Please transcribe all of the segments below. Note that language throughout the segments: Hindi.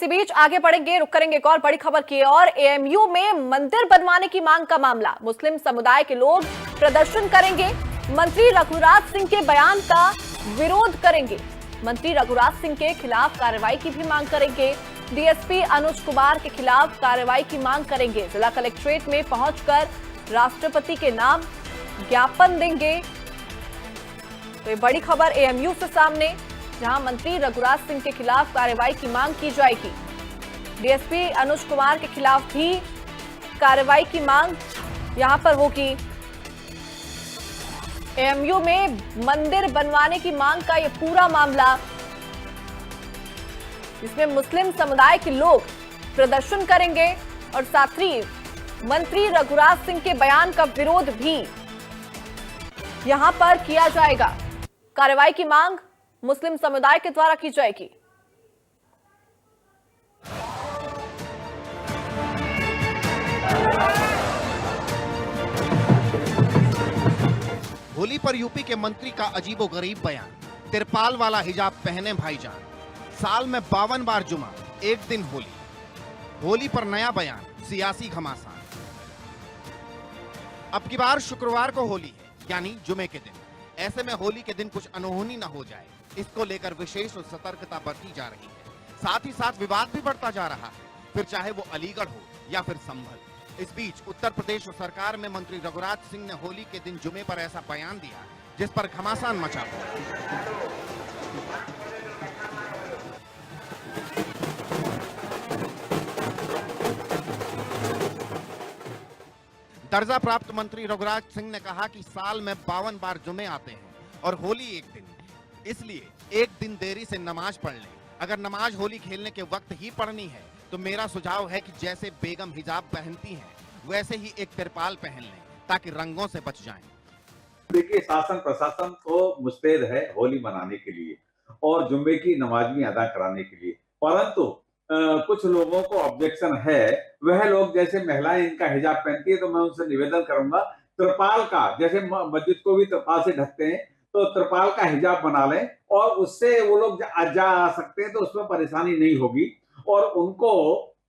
इसी बीच आगे बढ़ेंगे, रुक करेंगे एक और बड़ी खबर की और एएमयू में मंदिर बनवाने की मांग का मामला। मुस्लिम समुदाय के लोग प्रदर्शन करेंगे, मंत्री रघुराज सिंह के बयान का विरोध करेंगे, मंत्री रघुराज सिंह के खिलाफ कार्रवाई की भी मांग करेंगे, डीएसपी अनुज कुमार के खिलाफ कार्रवाई की मांग करेंगे, जिला कलेक्ट्रेट में पहुंचकर राष्ट्रपति के नाम ज्ञापन देंगे। तो ये बड़ी खबर एएमयू से सामने, जहां मंत्री रघुराज सिंह के खिलाफ कार्रवाई की मांग की जाएगी। डीएसपी अनुज कुमार के खिलाफ भी कार्रवाई की मांग यहां पर होगी। एएमयू में मंदिर बनवाने की मांग का यह पूरा मामला, जिसमें मुस्लिम समुदाय के लोग प्रदर्शन करेंगे और साथ ही मंत्री रघुराज सिंह के बयान का विरोध भी यहां पर किया जाएगा। कार्रवाई की मांग मुस्लिम समुदाय के द्वारा की जाएगी। होली पर यूपी के मंत्री का अजीबोगरीब बयान, तिरपाल वाला हिजाब पहने भाईजान, साल में 52 बार जुमा, एक दिन होली, होली पर नया बयान, सियासी घमासान। अब की बार शुक्रवार को होली है, यानी जुमे के दिन। ऐसे में होली के दिन कुछ अनहोनी न हो जाए, इसको लेकर विशेष सतर्कता बरती जा रही है। साथ ही साथ विवाद भी बढ़ता जा रहा है, फिर चाहे वो अलीगढ़ हो या फिर संभल। इस बीच उत्तर प्रदेश सरकार में मंत्री रघुराज सिंह ने होली के दिन जुमे पर ऐसा बयान दिया जिस पर घमासान मचा हुआ। दर्जा प्राप्त मंत्री रघुराज सिंह ने कहा कि साल में 52 बार जुमे आते हैं और होली एक दिन, इसलिए एक दिन देरी से नमाज पढ़ लें। अगर नमाज होली खेलने के वक्त ही पढ़नी है तो मेरा सुझाव है कि जैसे बेगम हिजाब पहनती हैं वैसे ही एक तिरपाल पहन लें ताकि रंगों से बच जाएं। देखिए, शासन प्रशासन तो मुस्तैद है होली मनाने के लिए और जुम्मे की नमाज भी अदा कराने के लिए, परंतु कुछ लोगों को ऑब्जेक्शन है। वह लोग, जैसे महिलाएं इनका हिजाब पहनती है, तो मैं उनसे निवेदन करूंगा त्रिपाल का, जैसे मस्जिद को भी त्रिपाल से ढकते हैं, तो त्रिपाल का हिजाब बना लें और उससे वो लोग जा आ सकते हैं, तो उसमें परेशानी नहीं होगी और उनको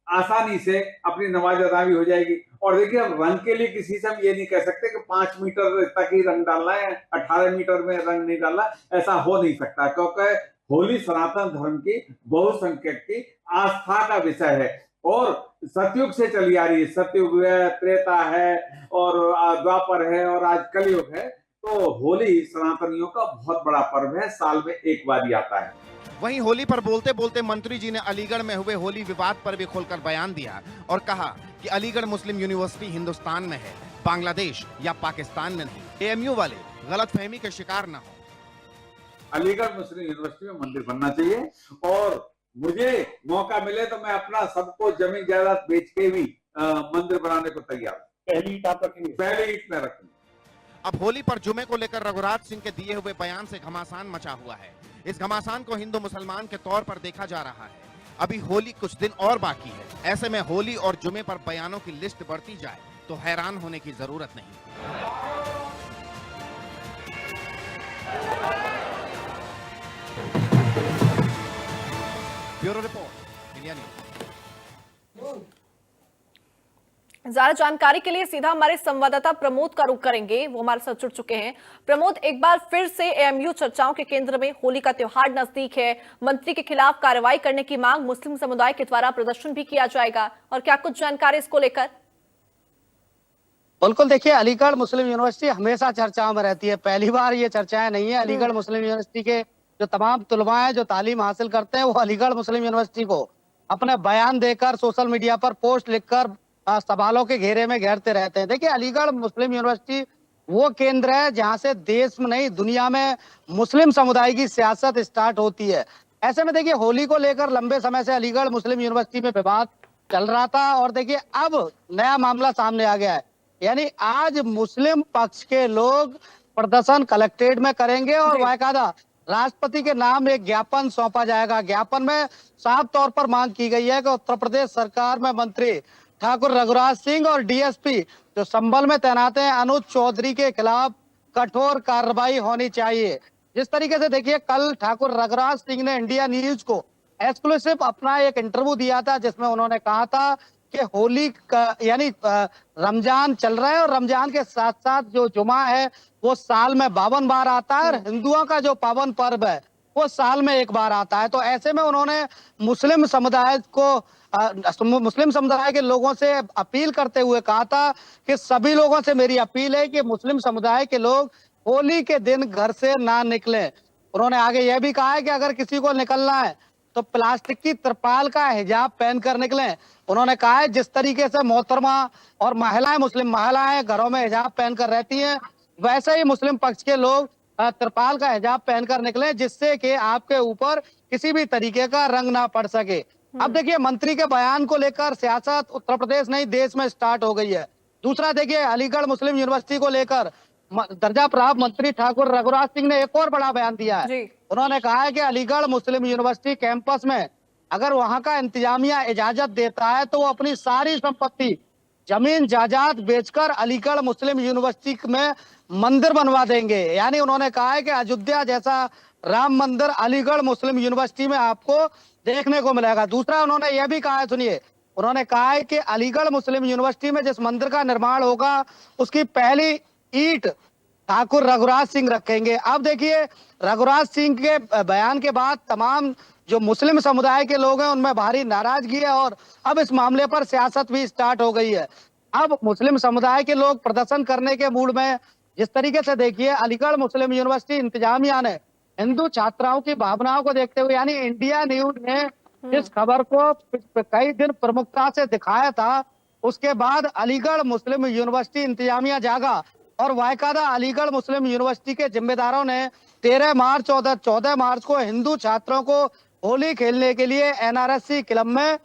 आसानी से अपनी नमाज अदा भी हो जाएगी। और देखिए, अब रंग के लिए किसी से हम ये नहीं कह सकते कि 5 मीटर तक ही रंग डालना है, 18 मीटर में रंग नहीं डालना, ऐसा हो नहीं सकता, क्योंकि होली सनातन धर्म की, बहुसंख्यक की आस्था का विषय है और सतयुग से चली आ रही है। सतयुग है, त्रेता है और द्वापर है और आज कलयुग है। तो होली सनातनियों का बहुत बड़ा पर्व है, साल में एक बार ही आता है। वहीं होली पर बोलते बोलते मंत्री जी ने अलीगढ़ में हुए होली विवाद पर भी खोलकर बयान दिया और कहा कि अलीगढ़ मुस्लिम यूनिवर्सिटी हिंदुस्तान में है, बांग्लादेश या पाकिस्तान में नहीं। एएमयू वाले गलतफहमी के शिकार न हो। अलीगढ़ मुस्लिम यूनिवर्सिटी में मंदिर बनना चाहिए और मुझे मौका मिले तो मैं अपना सबको जमीन जायदाद बेच के भी मंदिर बनाने को तैयार। पहली ईंट आप रखेंगे? पहली ईंट में रखेंगे। अब होली पर जुमे को लेकर रघुराज सिंह के दिए हुए बयान से घमासान मचा हुआ है। इस घमासान को हिंदू मुसलमान के तौर पर देखा जा रहा है। अभी होली कुछ दिन और बाकी है, ऐसे में होली और जुमे पर बयानों की लिस्ट बढ़ती जाए तो हैरान होने की जरूरत नहीं। Bureau report, India news. ज्यादा जानकारी के लिए सीधा हमारे संवाददाता प्रमोद का रुख करेंगे, वो हमारे साथ जुड़ चुके हैं। प्रमोद, एक बार फिर से एएमयू चर्चाओं के केंद्र में, होली का त्योहार नजदीक है, मंत्री के खिलाफ कार्रवाई करने की मांग, मुस्लिम समुदाय के द्वारा प्रदर्शन भी किया जाएगा, और क्या कुछ जानकारी इसको लेकर? बिल्कुल, देखिए, अलीगढ़ मुस्लिम यूनिवर्सिटी हमेशा चर्चाओं में रहती है, पहली बार ये चर्चाएं नहीं है। अलीगढ़ मुस्लिम यूनिवर्सिटी के जो तमाम तुलबाएं जो तालीम हासिल करते हैं, वो अलीगढ़ मुस्लिम यूनिवर्सिटी को अपने बयान देकर, सोशल मीडिया पर पोस्ट लिखकर सवालों के घेरे में घेरते रहते हैं। देखिए, अलीगढ़ मुस्लिम यूनिवर्सिटी वो केंद्र है जहां से देश में नहीं, दुनिया में मुस्लिम समुदाय की सियासत स्टार्ट होती है। ऐसे में देखिए, होली को लेकर लंबे समय से अलीगढ़ मुस्लिम यूनिवर्सिटी में विवाद चल रहा था और देखिए अब नया मामला सामने आ गया है। यानी आज मुस्लिम पक्ष के लोग प्रदर्शन कलेक्ट्रेट में करेंगे और बाकायदा राष्ट्रपति के नाम एक ज्ञापन सौंपा जाएगा। ज्ञापन में साफ तौर पर मांग की गई है कि उत्तर प्रदेश सरकार में मंत्री ठाकुर रघुराज सिंह और डीएसपी जो संभल में तैनात हैं अनुज चौधरी के खिलाफ कठोर कार्रवाई होनी चाहिए। जिस तरीके से देखिए, कल ठाकुर रघुराज सिंह ने इंडिया न्यूज को एक्सक्लूसिव अपना एक इंटरव्यू दिया था, जिसमें उन्होंने कहा था कि होली का यानी रमजान चल रहा है और रमजान के साथ साथ जो जुमा है वो साल में 52 बार आता है, और हिंदुओं का जो पावन पर्व है वो साल में एक बार आता है। तो ऐसे में उन्होंने मुस्लिम समुदाय को मुस्लिम समुदाय के लोगों से अपील करते हुए कहा था कि सभी लोगों से मेरी अपील है कि मुस्लिम समुदाय के लोग होली के दिन घर से ना निकलें। उन्होंने आगे यह भी कहा है कि अगर किसी को निकलना है तो प्लास्टिक की त्रिपाल का हिजाब पहनकर निकलें। उन्होंने कहा है जिस तरीके से मोहतरमा और महिलाएं, मुस्लिम महिलाएं घरों में हिजाब पहनकर रहती हैं, वैसे ही मुस्लिम पक्ष के लोग त्रिपाल का हिजाब पहनकर निकलें, जिससे कि आपके ऊपर किसी भी तरीके का रंग ना पड़ सके। अब देखिए, मंत्री के बयान को लेकर सियासत उत्तर प्रदेश नहीं देश में स्टार्ट हो गई है। दूसरा देखिए, अलीगढ़ मुस्लिम यूनिवर्सिटी को लेकर दर्जा प्राप्त मंत्री ठाकुर रघुराज सिंह ने एक और बड़ा बयान दिया है। उन्होंने कहा है कि अलीगढ़ मुस्लिम यूनिवर्सिटी कैंपस में अगर वहां का इंतजामिया इजाजत देता है तो वो अपनी सारी संपत्ति, जमीन जायदाद बेचकर अलीगढ़ मुस्लिम यूनिवर्सिटी में मंदिर बनवा देंगे। यानी उन्होंने कहा है कि अयोध्या जैसा राम मंदिर अलीगढ़ मुस्लिम यूनिवर्सिटी में आपको देखने को मिलेगा। दूसरा उन्होंने यह भी कहा है, सुनिए, उन्होंने कहा है कि अलीगढ़ मुस्लिम यूनिवर्सिटी में जिस मंदिर का निर्माण होगा उसकी पहली ईंट ठाकुर रघुराज सिंह रखेंगे। अब देखिए, रघुराज सिंह के बयान के बाद तमाम जो मुस्लिम समुदाय के लोग हैं उनमें भारी नाराजगी है और अब इस मामले पर सियासत भी स्टार्ट हो गई है। अब मुस्लिम समुदाय के लोग प्रदर्शन करने के मूड में, जिस तरीके से देखिए अलीगढ़ मुस्लिम यूनिवर्सिटी इंतजामिया ने हिंदू छात्राओं की भावनाओं को देखते हुए, यानी इंडिया न्यूज ने इस खबर को कई दिन प्रमुखता से दिखाया था, उसके बाद अलीगढ़ मुस्लिम यूनिवर्सिटी इंतजामिया जागा और वायकादा अलीगढ़ मुस्लिम यूनिवर्सिटी के जिम्मेदारों ने 13 मार्च और 14 मार्च को हिंदू छात्रों को होली खेलने के लिए एनआरएससी क्लब में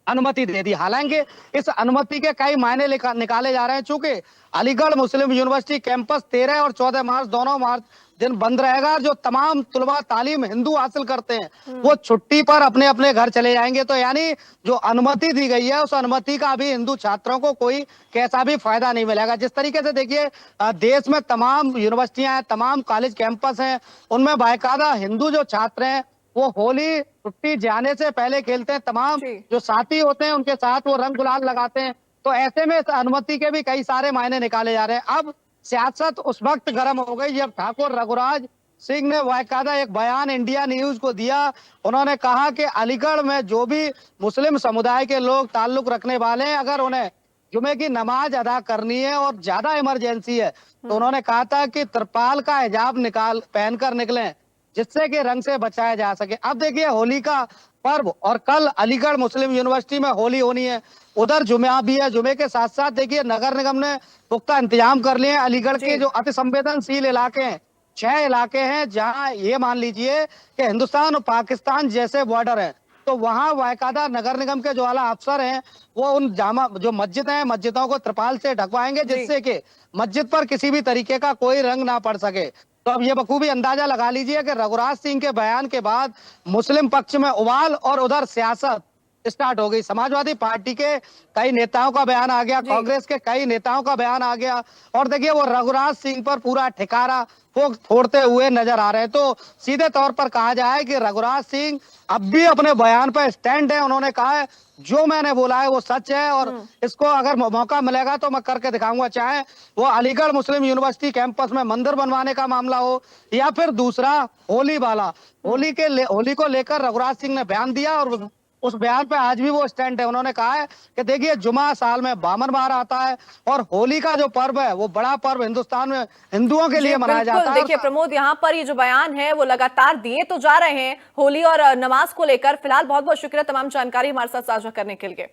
अनुमति दे दी। हालांकि इस अनुमति के कई मायने निकाले जा रहे हैं। चूंकि अलीगढ़ मुस्लिम यूनिवर्सिटी कैंपस 13 और 14 मार्च दोनों मार्च दिन बंद रहेगा, जो तमाम तुलबा तालीम हिंदू हासिल करते हैं वो छुट्टी पर अपने अपने घर चले जाएंगे। तो यानी जो अनुमति दी गई है उस अनुमति का भी हिंदू छात्रों को कोई कैसा भी फायदा नहीं मिलेगा। जिस तरीके से देखिए देश में तमाम यूनिवर्सिटियां हैं, तमाम कॉलेज कैंपस हैं, उनमें बाकायदा हिंदू जो छात्र हैं वो होली छुट्टी जाने से पहले खेलते हैं। तमाम जो साथी होते हैं उनके साथ वो रंग गुलाल लगाते हैं। तो ऐसे में इस अनुमति के भी कई सारे मायने निकाले जा रहे हैं। अब सियासत उस वक्त गर्म हो गई जब ठाकुर रघुराज सिंह ने बाकायदा एक बयान इंडिया न्यूज को दिया। उन्होंने कहा कि अलीगढ़ में जो भी मुस्लिम समुदाय के लोग ताल्लुक रखने वाले हैं, अगर उन्हें जुमे की नमाज अदा करनी है और ज्यादा इमरजेंसी है तो उन्होंने कहा था कि त्रिपाल का हिजाब पहनकर निकलें, जिससे कि रंग से बचाया जा सके। अब देखिए, होली का पर्व और कल अलीगढ़ मुस्लिम यूनिवर्सिटी में होली होनी है, उधर जुमा भी है। जुमे के साथ साथ देखिए नगर निगम ने पुख्ता इंतजाम कर लिए हैं। अलीगढ़ के जो अति संवेदनशील इलाके हैं, 6 इलाके हैं जहां ये मान लीजिए कि हिंदुस्तान और पाकिस्तान जैसे बॉर्डर है, तो वहां बाकायदा नगर निगम के जो आला अफसर हैं वो उन जो मस्जिद हैं, मस्जिदों को त्रिपाल से ढकवाएंगे, जिससे कि मस्जिद पर किसी भी तरीके का कोई रंग ना पड़ सके। तो अब ये बखूबी अंदाजा लगा लीजिए कि रघुराज सिंह के बयान के बाद मुस्लिम पक्ष में उबाल और उधर सियासत स्टार्ट हो गई। समाजवादी पार्टी के कई नेताओं का बयान आ गया, कांग्रेस के कई नेताओं का बयान आ गया और देखिए वो रघुराज सिंह पर पूरा ठिकारा फोड़ते हुए नजर आ रहे हैं। तो सीधे तौर पर कहा जाए कि रघुराज सिंह अब भी अपने बयान पर स्टैंड है। उन्होंने कहा है जो मैंने बोला है वो सच है और इसको अगर मौका मिलेगा तो मैं करके दिखाऊंगा, चाहे वो अलीगढ़ मुस्लिम यूनिवर्सिटी कैंपस में मंदिर बनवाने का मामला हो या फिर दूसरा होली वाला। होली को लेकर रघुराज सिंह ने बयान दिया और उस बयान पे आज भी वो स्टैंड है। उन्होंने कहा है कि देखिए जुमा साल में 52 बार आता है और होली का जो पर्व है वो बड़ा पर्व हिंदुस्तान में हिंदुओं के लिए मनाया जाता है। देखिए प्रमोद, यहाँ पर ये जो बयान है वो लगातार दिए तो जा रहे हैं होली और नमाज को लेकर। फिलहाल बहुत बहुत शुक्रिया तमाम जानकारी हमारे साथ साझा करने के लिए।